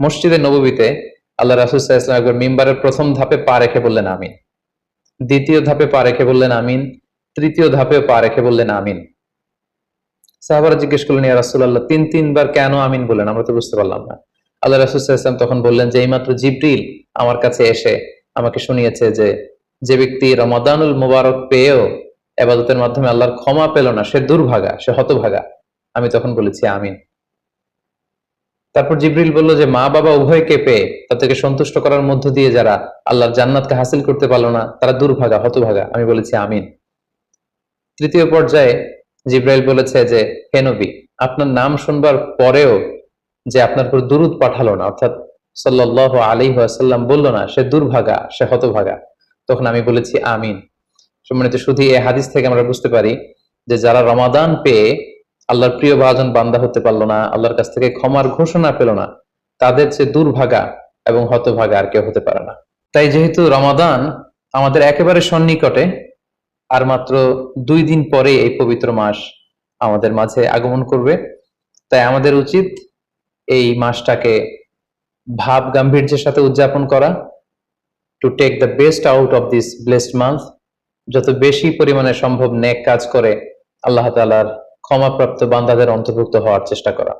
মসজিদে নববীতে আল্লাহ রাসূল সাল্লাল্লাহু আলাইহি ওয়াসাল্লাম একবার মিম্বারের প্রথম ধাপে পা রেখে বললেন আমিন, দ্বিতীয় ধাপে পা রেখে বললেন আমিন, তৃতীয় ধাপেও পা রেখে বললেন আমিন। সাহাবারা জিজ্ঞেস করলেন, ইয়া রাসূলুল্লাহ, তিনবার কেন আমিন বললেন? আমরা তো বুঝতে পারলাম না। আল্লাহ রাসূল সাল্লাল্লাহু আলাইহি ওয়াসাল্লাম তখন বললেন যে এইমাত্র জিবরিল আমার কাছে এসে আমাকে শুনিয়েছে যে ব্যক্তি রমাদানুল মুবারক পেয়েও ইবাদতের মাধ্যমে আল্লাহর ক্ষমা পেল না, সে দুর্ভাগা, সে হতভাগা। আমি তখন বলেছি আমিন। তারপর জিবরিল বলল যে মা বাবা উভয়কে পেয়ে তাদেরকে সন্তুষ্ট করার মধ্য দিয়ে যারা আল্লাহর জান্নাতকে হাসিল করতে পারলো না, তারা দুর্ভাগা, হতভাগা। আমি বলেছি আমিন। তৃতীয় পর্যায়ে জিব্রাইল বলেছে যে হে নবী, আপনার নাম শুনবার পরেও যে আপনার উপর দুরূদ পাঠালো না, অর্থাৎ সাল্লাল্লাহু আলাইহি ওয়াসাল্লাম বলল না, সে দুর্ভাগা, সে হতভাগা। তখন আমি বলেছি আমিন। সম্মানিত শুধু এই হাদিস থেকে আমরা বুঝতে পারি যে যারা রমাদান পেয়ে আল্লাহর প্রিয় ভাজন বান্দা হতে পারলো না, আল্লাহর কাছ থেকে ক্ষমার ঘোষণা পেল না, তাদের চেয়ে দুর্ভাগা এবং হতভাগা আর কেউ হতে পারে না। তাই যেহেতু রমাদান আমাদের একেবারে সন্নিকটে, আর মাত্র 2 দিন পরে এই পবিত্র মাস আমাদের মাঝে আগমন করবে, তাই আমাদের উচিত এই মাসটাকে ভাব গাম্ভীর্যের সাথে উদযাপন করা, to take the best out of this blessed month, যত বেশি পরিমাণে সম্ভব নেক কাজ করে আল্লাহ তাআলার ক্ষমাপ্রাপ্ত বান্দাদের অন্তর্ভুক্ত হওয়ার চেষ্টা করা।